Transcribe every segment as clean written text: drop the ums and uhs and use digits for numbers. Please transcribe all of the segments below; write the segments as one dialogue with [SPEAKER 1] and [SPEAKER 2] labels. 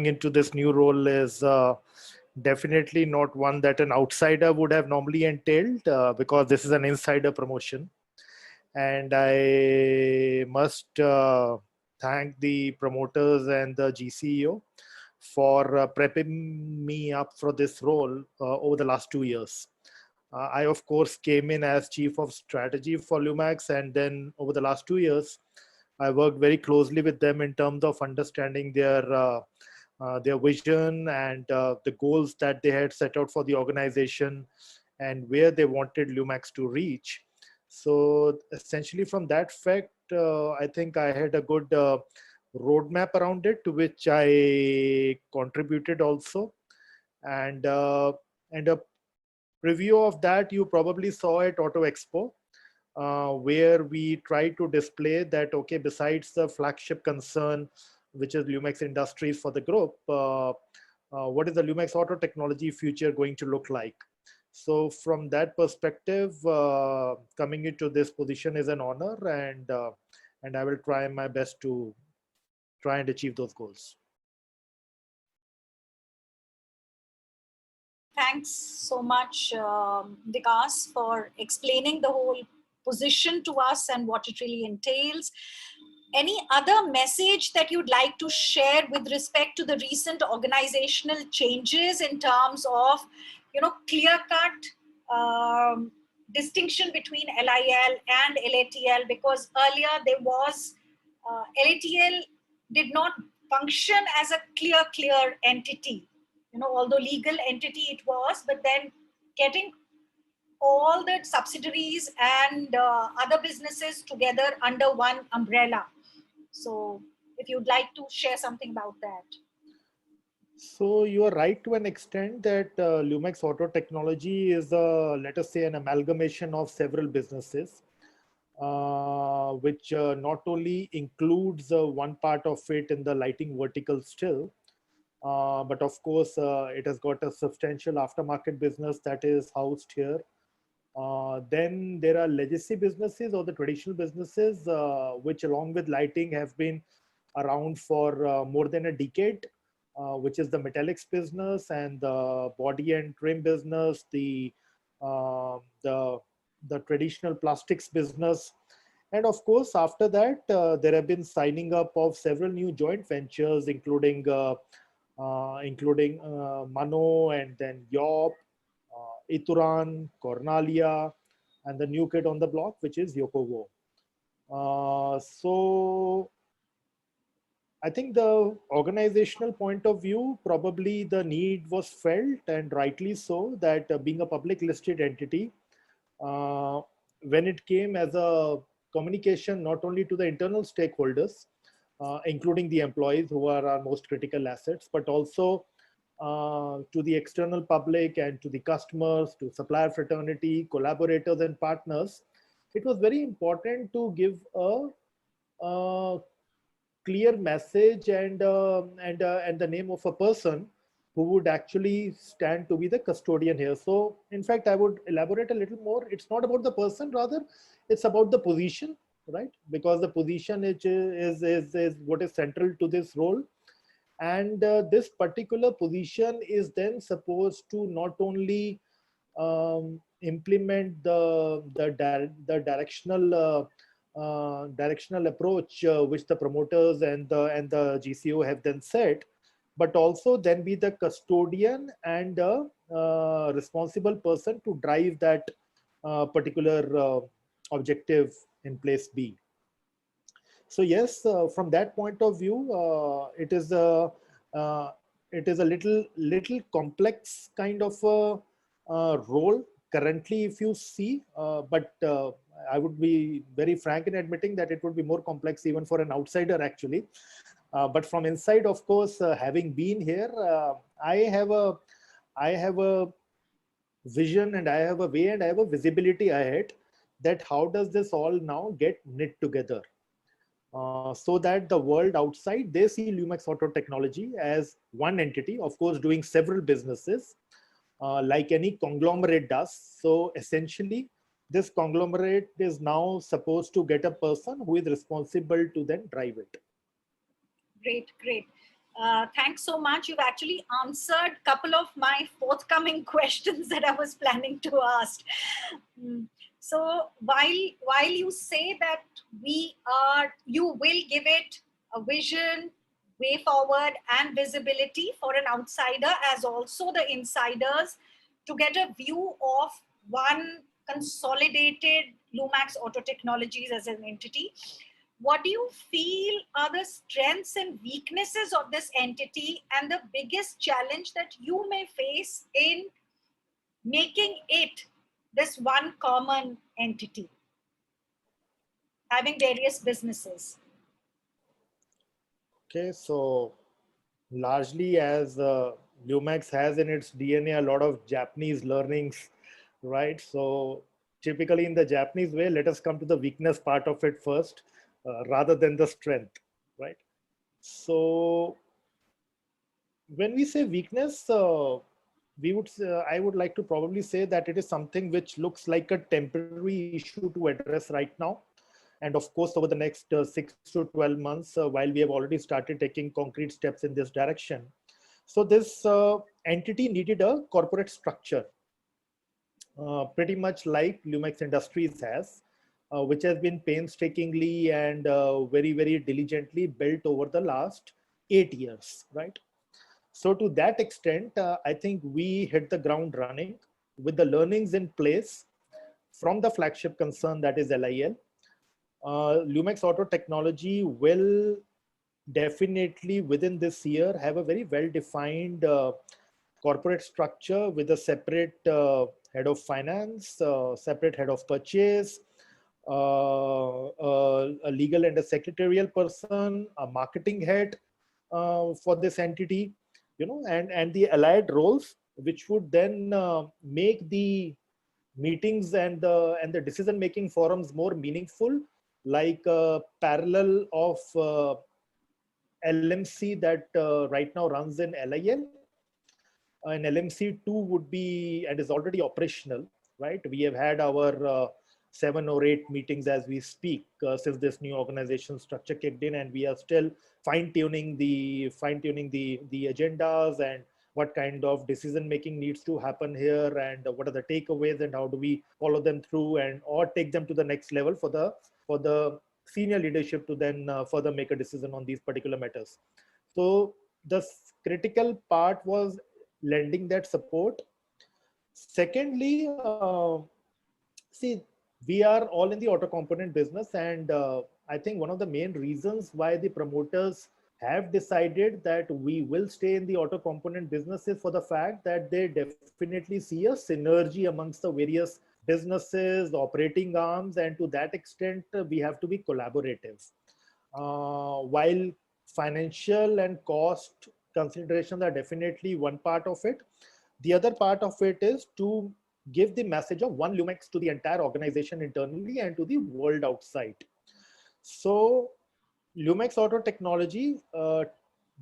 [SPEAKER 1] into this new role is definitely not one that an outsider would have normally entailed because this is an insider promotion. And I must thank the promoters and the GCEO for prepping me up for this role over the last 2 years. I, of course, came in as Chief of Strategy for Lumax, and then over the last 2 years, I worked very closely with them in terms of understanding their vision and the goals that they had set out for the organization and where they wanted Lumax to reach. So essentially from that fact, I think I had a good roadmap around it, to which I contributed also. And, and a preview of that you probably saw at Auto Expo, where we try to display that, okay, besides the flagship concern, which is Lumax Industries for the group, what is the Lumax Auto Technology future going to look like? So from that perspective, coming into this position is an honor, and I will try my best to try and achieve those goals.
[SPEAKER 2] Thanks so much, Vikas, for explaining the whole position to us and what it really entails. Any other message that you'd like to share with respect to the recent organizational changes in terms of, clear-cut distinction between LIL and LATL? Because earlier there was LATL did not function as a clear entity. Although legal entity it was, but then getting all the subsidiaries and other businesses together under one umbrella. So if you'd like to share something about that.
[SPEAKER 1] So you are right to an extent that Lumax Auto Technology is, let us say, an amalgamation of several businesses, which not only includes one part of it in the lighting vertical still, but of course, it has got a substantial aftermarket business that is housed here. Then there are legacy businesses or the traditional businesses, which along with lighting have been around for more than a decade, which is the metallics business and the body and trim business, the traditional plastics business. And of course, after that, there have been signing up of several new joint ventures, including Mano and then Yop, Ituran, Cornalia, and the new kid on the block, which is Yokowo. So I think the organizational point of view, probably the need was felt, and rightly so, that being a public listed entity, when it came as a communication not only to the internal stakeholders, including the employees who are our most critical assets, but also to the external public and to the customers, to supplier fraternity, collaborators and partners, it was very important to give a clear message and the name of a person who would actually stand to be the custodian here. So in fact, I would elaborate a little more. It's not about the person, rather it's about the position, right? Because the position is what is central to this role. And this particular position is then supposed to not only implement the directional approach which the promoters and the GCO have then set, but also then be the custodian and responsible person to drive that particular objective in place B. So yes, from that point of view, it is a little complex kind of a role currently, if you see. But I would be very frank in admitting that it would be more complex even for an outsider, actually. But from inside, of course, having been here, I have a vision, and I have a way, and I have a visibility ahead that how does this all now get knit together. So that the world outside, they see Lumax Auto Technology as one entity, of course, doing several businesses, like any conglomerate does. So essentially, this conglomerate is now supposed to get a person who is responsible to then drive it.
[SPEAKER 2] Great. Thanks so much. You've actually answered a couple of my forthcoming questions that I was planning to ask. Mm. So while you say that you will give it a vision, way forward, and visibility for an outsider as also the insiders to get a view of one consolidated Lumax Auto Technologies as an entity, what do you feel are the strengths and weaknesses of this entity and the biggest challenge that you may face in making it this one common entity, having various businesses?
[SPEAKER 1] Okay, so largely as Lumax has in its DNA a lot of Japanese learnings, right? So typically in the Japanese way, let us come to the weakness part of it first, rather than the strength, right? So when we say weakness, I would like to probably say that it is something which looks like a temporary issue to address right now. And of course, over the next 6 to 12 months, while we have already started taking concrete steps in this direction. So this entity needed a corporate structure, pretty much like Lumax Industries has, which has been painstakingly and very, very diligently built over the last 8 years, right? So to that extent, I think we hit the ground running with the learnings in place from the flagship concern that is LIL. Lumax Auto Technology will definitely within this year have a very well-defined corporate structure with a separate head of finance, separate head of purchase, a legal and a secretarial person, a marketing head for this entity, and the allied roles, which would then make the meetings and the decision making forums more meaningful, like parallel of LMC that right now runs in LIL. And LMC2 would be and is already operational, right? We have had our 7 or 8 meetings as we speak since this new organization structure kicked in, and we are still fine-tuning the agendas and what kind of decision making needs to happen here, and what are the takeaways, and how do we follow them through and or take them to the next level for the senior leadership to then further make a decision on these particular matters. So the critical part was lending that support. Secondly, see, we are all in the auto component business, and I think one of the main reasons why the promoters have decided that we will stay in the auto component business is for the fact that they definitely see a synergy amongst the various businesses, operating arms, and to that extent, we have to be collaborative. While financial and cost considerations are definitely one part of it, the other part of it is to give the message of one Lumax to the entire organization internally and to the world outside. So Lumax Auto Technology,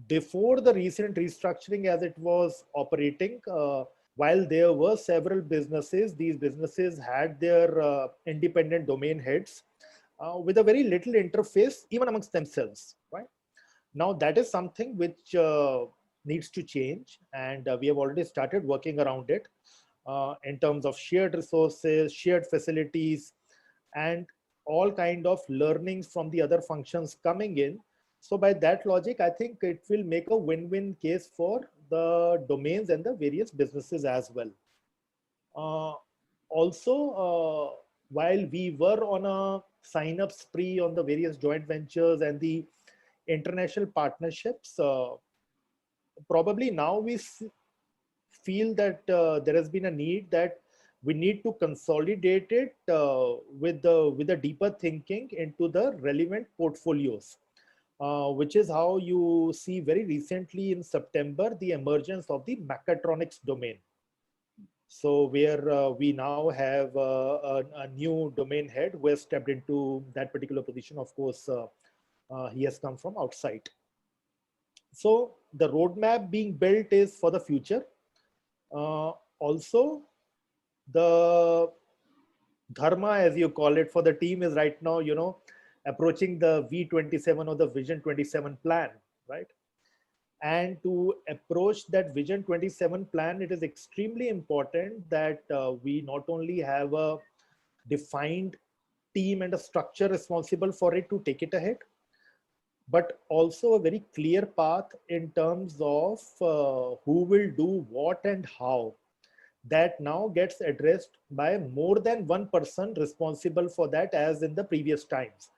[SPEAKER 1] before the recent restructuring as it was operating, while there were several businesses, these businesses had their independent domain heads with a very little interface even amongst themselves, right? Now that is something which needs to change, and we have already started working around it in terms of shared resources, shared facilities, and all kind of learnings from the other functions coming in. So by that logic, I think it will make a win-win case for the domains and the various businesses as well. Also, while we were on a sign-up spree on the various joint ventures and the international partnerships, probably now we feel that there has been a need that we need to consolidate it with a deeper thinking into the relevant portfolios, which is how you see very recently in September the emergence of the mechatronics domain. So where we now have a new domain head who has stepped into that particular position. Of course, he has come from outside. So the roadmap being built is for the future. Also, the dharma, as you call it, for the team is right now, approaching the V27 or the Vision 27 plan, right? And to approach that Vision 27 plan, it is extremely important that we not only have a defined team and a structure responsible for it to take it ahead, but also a very clear path in terms of who will do what and how. That now gets addressed by more than one person responsible for that, as in the previous times.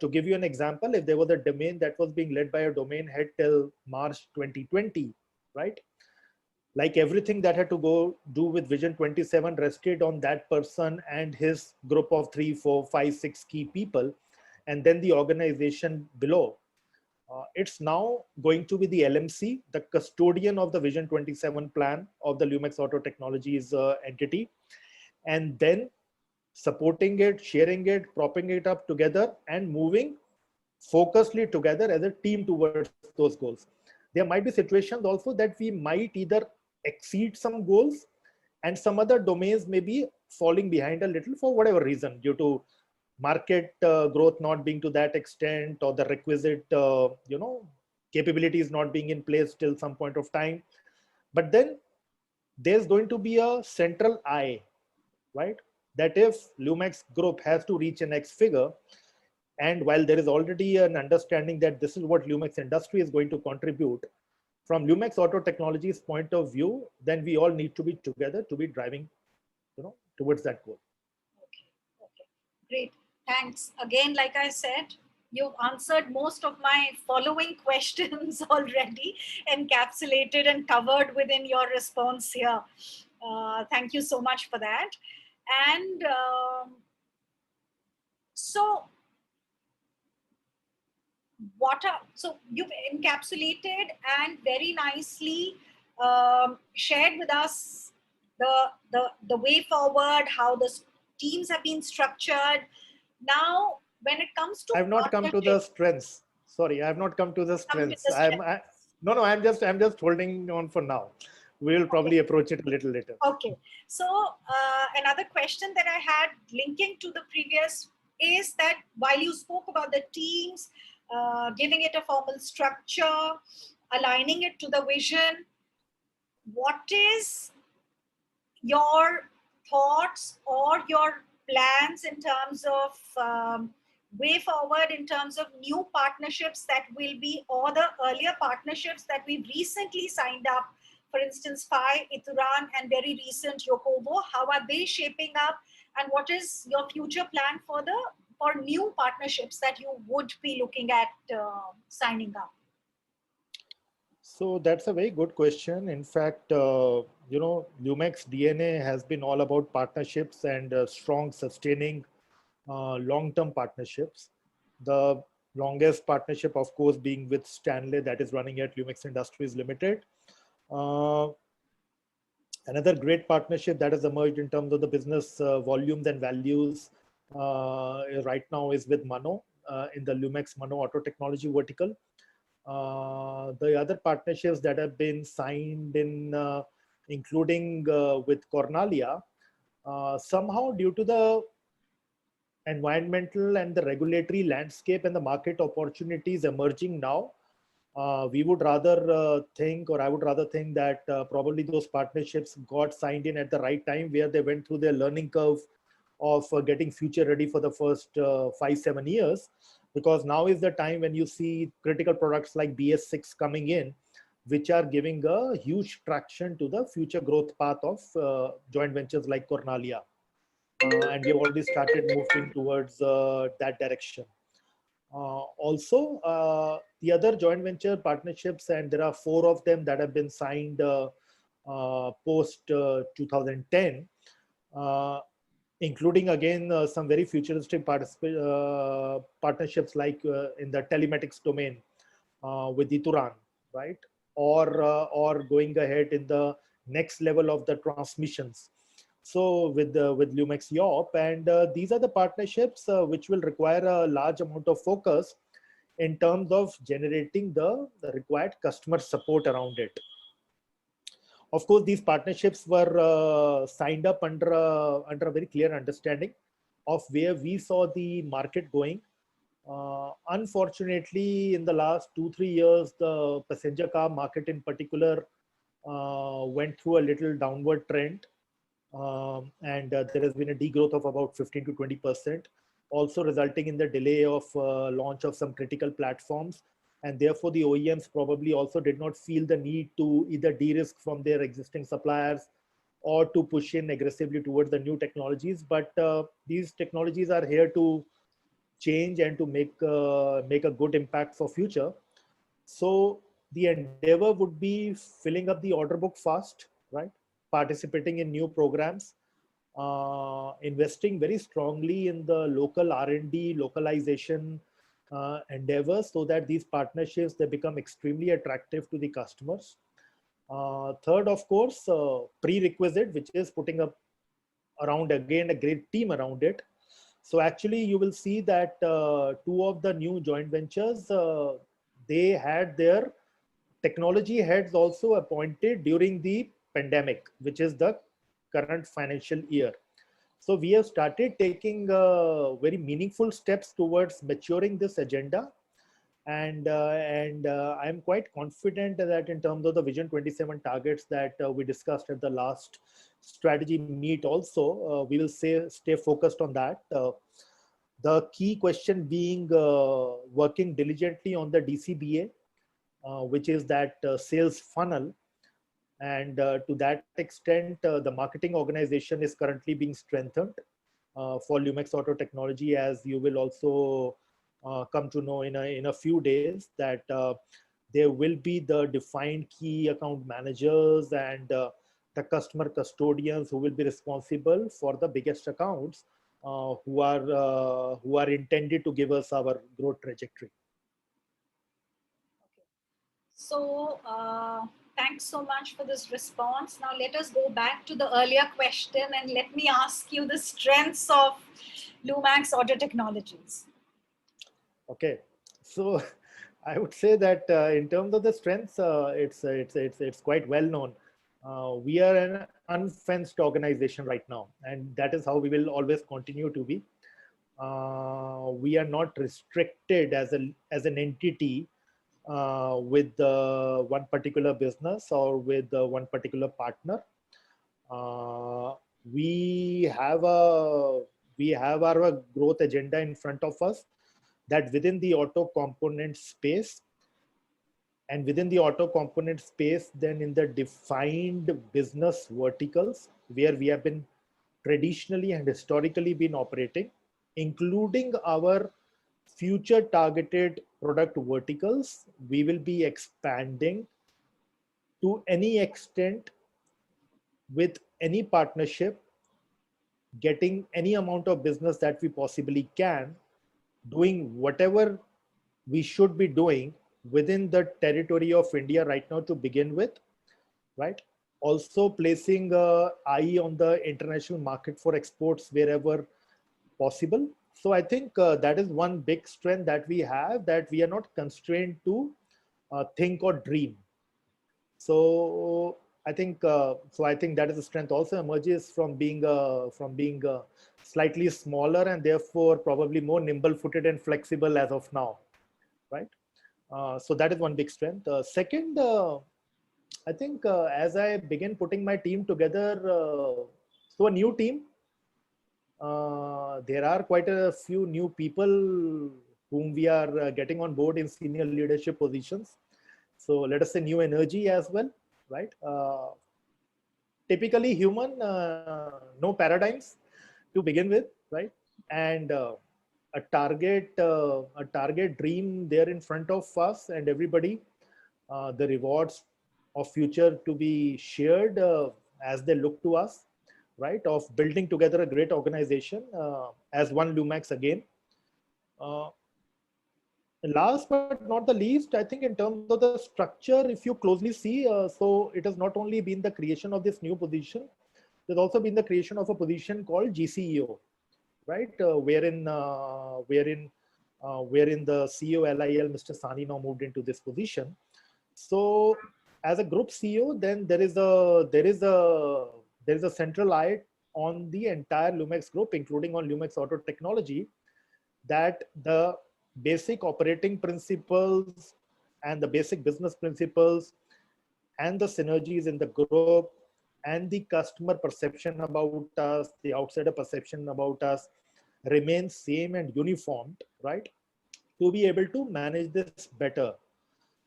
[SPEAKER 1] To give you an example, if there was a domain that was being led by a domain head till March 2020, right? Like everything that had to go do with Vision 27 rested on that person and his group of 3, 4, 5, 6 key people, and then the organization below. It's now going to be the LMC, the custodian of the Vision 27 plan of the Lumax Auto Technologies entity, and then supporting it, sharing it, propping it up together, and moving focusedly together as a team towards those goals. There might be situations also that we might either exceed some goals and some other domains may be falling behind a little for whatever reason, due to market growth not being to that extent, or the requisite capabilities not being in place till some point of time. But then there's going to be a central eye, right? That if Lumax Group has to reach an X figure, and while there is already an understanding that this is what Lumax industry is going to contribute, from Lumax Auto Technologies point of view, then we all need to be together to be driving, towards that goal.
[SPEAKER 2] Okay, great. Thanks. Again, like I said, you've answered most of my following questions already, encapsulated and covered within your response here. Thank you so much for that. And so so you've encapsulated and very nicely shared with us the way forward, how the teams have been structured. Now, when it comes to
[SPEAKER 1] I have not come to the strengths. Sorry, I have not come to the strengths. No, I'm just holding on for now. We'll probably approach it a little later.
[SPEAKER 2] Okay. So another question that I had linking to the previous is that while you spoke about the teams, giving it a formal structure, aligning it to the vision, what is your thoughts or your plans in terms of way forward, in terms of new partnerships that will be, or the earlier partnerships that we've recently signed up, for instance, Phi, Ituran, and very recent Yokovo? How are they shaping up, and what is your future plan for new partnerships that you would be looking at signing up?
[SPEAKER 1] So that's a very good question. In fact, Lumax DNA has been all about partnerships and strong, sustaining, long-term partnerships. The longest partnership, of course, being with Stanley, that is running at Lumax Industries Limited. Another great partnership that has emerged in terms of the business volumes and values right now is with Mano in the Lumax Mano Auto Technology vertical. The other partnerships that have been signed in, including with Cornalia, somehow due to the environmental and the regulatory landscape and the market opportunities emerging now, we would rather think, or I would rather think that probably those partnerships got signed in at the right time, where they went through their learning curve of getting future ready for the first 5-7 years, because now is the time when you see critical products like BS6 coming in, which are giving a huge traction to the future growth path of joint ventures like Cornalia. And we have already started moving towards that direction. Also, the other joint venture partnerships, and there are 4 of them that have been signed post 2010, including again some very futuristic partnerships like in the telematics domain with Ituran, right? Or going ahead in the next level of the transmissions. So with Lumax Europe, and these are the partnerships which will require a large amount of focus in terms of generating the required customer support around it. Of course, these partnerships were signed up under a very clear understanding of where we saw the market going, Unfortunately, in the last 2-3 years, the passenger car market in particular went through a little downward trend. And there has been a degrowth of about 15 to 20%, also resulting in the delay of launch of some critical platforms. And therefore, the OEMs probably also did not feel the need to either de-risk from their existing suppliers or to push in aggressively towards the new technologies. But these technologies are here to change and to make a good impact for future. So the endeavor would be filling up the order book fast, right? Participating in new programs, investing very strongly in the local R&D, localization endeavors, so that these partnerships, they become extremely attractive to the customers. Third, of course, prerequisite, which is putting up around again a great team around it. So actually, you will see that two of the new joint ventures, they had their technology heads also appointed during the pandemic, which is the current financial year. So we have started taking very meaningful steps towards maturing this agenda. And I'm quite confident that in terms of the Vision 27 targets that we discussed at the last strategy meet also, we will stay focused on that. The key question being working diligently on the DCBA, which is that sales funnel. And to that extent, the marketing organization is currently being strengthened for Lumax Auto Technology, as you will also come to know in a few days, that there will be the defined key account managers and the customer custodians who will be responsible for the biggest accounts, who are intended to give us our growth trajectory.
[SPEAKER 2] So, thanks so much for this response. Now, let us go back to the earlier question and let me ask you the strengths of Lumax Auto Technologies.
[SPEAKER 1] Okay, so I would say that in terms of the strengths, it's quite well known. We are an unfenced organization right now, and that is how we will always continue to be. We are not restricted as an entity with one particular business or with one particular partner. Uh, we have a we have our growth agenda in front of us, that within the auto component space, and within the auto component space, then in the defined business verticals where we have been traditionally and historically been operating, including our future targeted product verticals, we will be expanding to any extent with any partnership, getting any amount of business that we possibly can, doing whatever we should be doing within the territory of India right now to begin with, right? Also placing eye on the international market for exports wherever possible. So I think that is one big strength that we have, that we are not constrained to think or dream. So I think that is a strength also emerges from being slightly smaller and therefore probably more nimble-footed and flexible as of now, right? So that is one big strength. Second, I think as I begin putting my team together, so a new team, there are quite a few new people whom we are getting on board in senior leadership positions. So let us say new energy as well, right? Typically human, no paradigms to begin with, right? And a target dream there in front of us and everybody, the rewards of future to be shared as they look to us, right? Of building together a great organization as one Lumax again. Last but not the least, I think in terms of the structure, if you closely see, so it has not only been the creation of this new position, there's also been the creation of a position called GCEO, right? Wherein the CEO LIL, Mr. Sani, now moved into this position. So as a group CEO, then there is a central eye on the entire Lumax group, including on Lumax Auto Technology, that the basic operating principles and the basic business principles and the synergies in the group and the customer perception about us, the outsider perception about us remains same and uniformed, right? To be able to manage this better.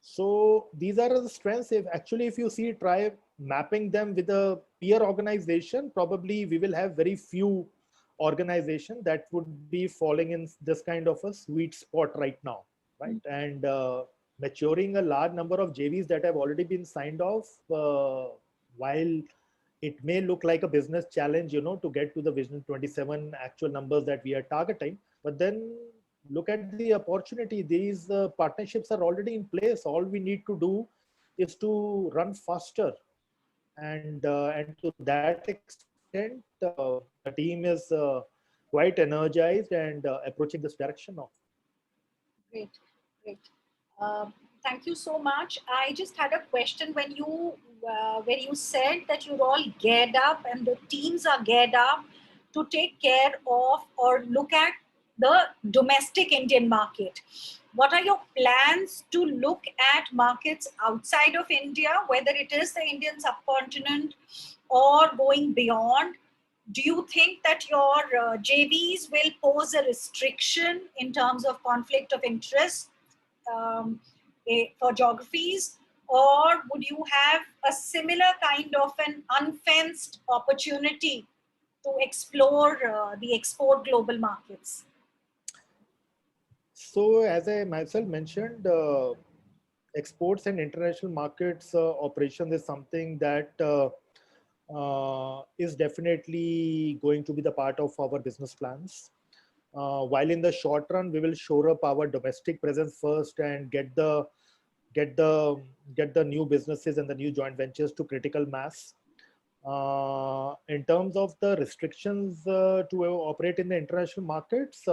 [SPEAKER 1] So these are the strengths. If you see, try mapping them with a peer organization, probably we will have very few organization that would be falling in this kind of a sweet spot right now, right? And maturing a large number of JVs that have already been signed off, while it may look like a business challenge, to get to the Vision 27 actual numbers that we are targeting, but then look at the opportunity. These partnerships are already in place. All we need to do is to run faster, and to that extent, the team is quite energized and approaching this direction now.
[SPEAKER 2] Great, great. Thank you so much. I just had a question when you said that you're all geared up and the teams are geared up to take care of or look at the domestic Indian market. What are your plans to look at markets outside of India, whether it is the Indian subcontinent or going beyond? Do you think that your JVs will pose a restriction in terms of conflict of interest for geographies, or would you have a similar kind of an unfenced opportunity to explore the export global markets?
[SPEAKER 1] So as I myself mentioned, exports and international markets operation is something that is definitely going to be the part of our business plans. While in the short run, we will shore up our domestic presence first and get the new businesses and the new joint ventures to critical mass. In terms of the restrictions to operate in the international markets,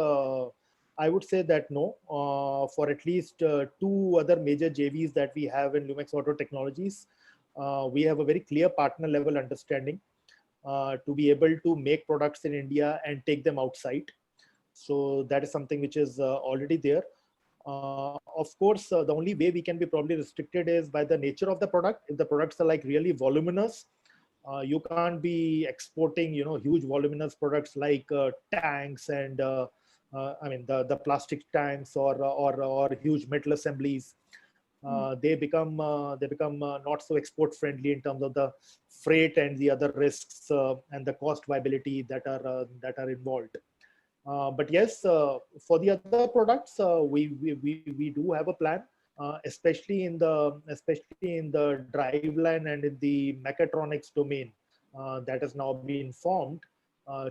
[SPEAKER 1] I would say that no. For at least two other major JVs that we have in Lumax Auto Technologies, we have a very clear partner level understanding to be able to make products in India and take them outside. So that is something which is already there. Of course, the only way we can be probably restricted is by the nature of the product. If the products are like really voluminous, you can't be exporting, huge voluminous products like tanks and the plastic tanks or huge metal assemblies. They become not so export friendly in terms of the freight and the other risks and the cost viability that are involved. But yes, for the other products, we do have a plan, especially in the driveline and in the mechatronics domain that has now been formed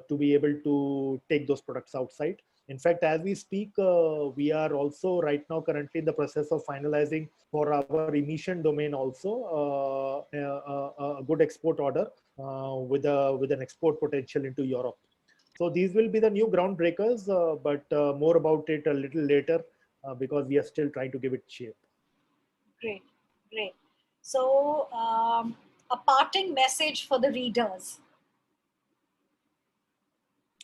[SPEAKER 1] to be able to take those products outside. In fact, as we speak, we are also right now currently in the process of finalizing for our emission domain also a good export order with an export potential into Europe. So these will be the new groundbreakers, but more about it a little later because we are still trying to give it shape.
[SPEAKER 2] Great, great. So a parting message for the readers.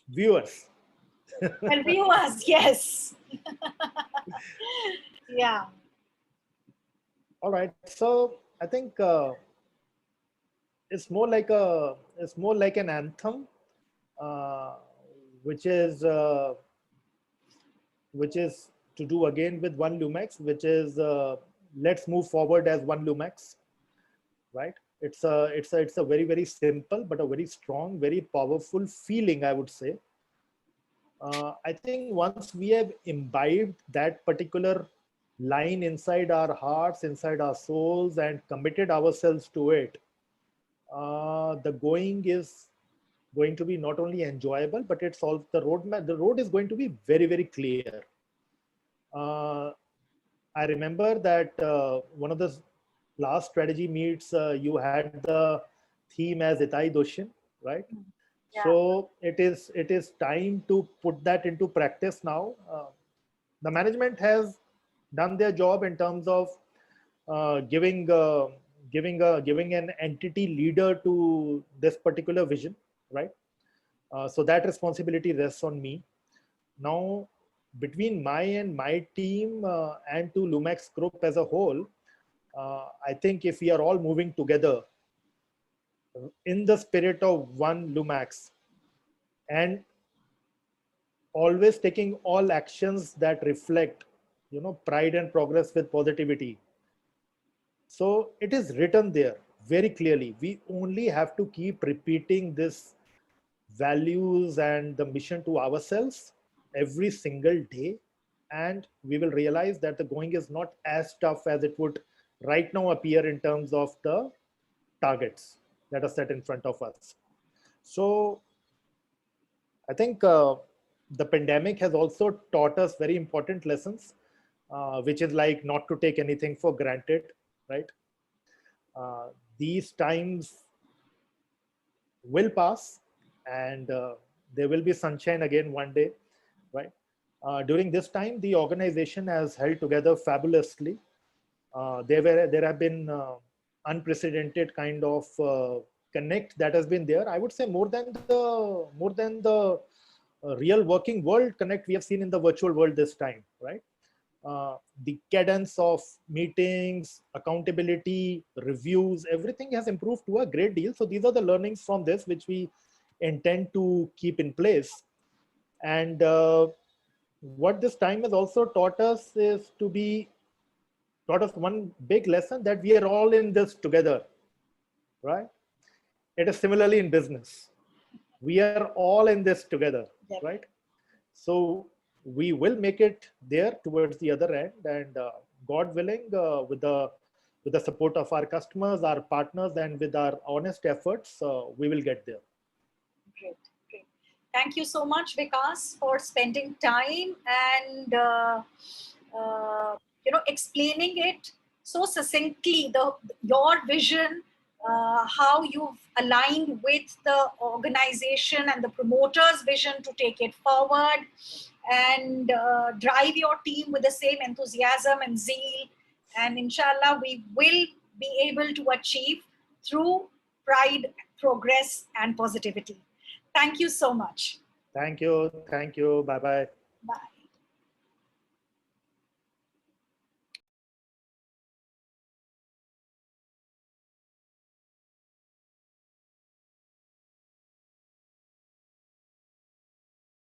[SPEAKER 1] Viewers.
[SPEAKER 2] And viewers, yes. Yeah.
[SPEAKER 1] All right. So I think it's more like an anthem, which is to do again with One Lumax, which is let's move forward as One Lumax, right? It's a very, very simple but a very strong, very powerful feeling, I would say. I think once we have imbibed that particular line inside our hearts, inside our souls, and committed ourselves to it, the going is going to be not only enjoyable, but it's all the roadmap. The road is going to be very, very clear. I remember that one of the last strategy meets, you had the theme as Itai Doshin, right? Yeah. So it is time to put that into practice now. The management has done their job in terms of giving an entity leader to this particular vision, right? So that responsibility rests on me. Now between my team and to Lumax Group as a whole, I think if we are all moving together in the spirit of one Lumax and always taking all actions that reflect, pride and progress with positivity. So it is written there very clearly. We only have to keep repeating this values and the mission to ourselves every single day, and we will realize that the going is not as tough as it would right now appear in terms of the targets that are set in front of us. So I think the pandemic has also taught us very important lessons, which is like not to take anything for granted, right? uh, these times will pass, and there will be sunshine again one day, right? During this time, the organization has held together fabulously. There have been unprecedented kind of connect that has been there. I would say more than the real working world connect we have seen in the virtual world this time, right? The cadence of meetings, accountability, reviews, everything has improved to a great deal. So these are the learnings from this, which we intend to keep in place. And what this time has also taught us is taught us one big lesson, that we are all in this together, right? It is similarly in business. We are all in this together,
[SPEAKER 2] Yep.
[SPEAKER 1] right? So we will make it there towards the other end, and God willing, with the support of our customers, our partners, and with our honest efforts, we will get there.
[SPEAKER 2] Great, great. Thank you so much, Vikas, for spending time and explaining it so succinctly. Your vision, how you've aligned with the organization and the promoter's vision to take it forward, and drive your team with the same enthusiasm and zeal. And inshallah, we will be able to achieve through pride, progress, and positivity. Thank you so much.
[SPEAKER 1] Thank you. Thank you. Bye bye.
[SPEAKER 2] Bye.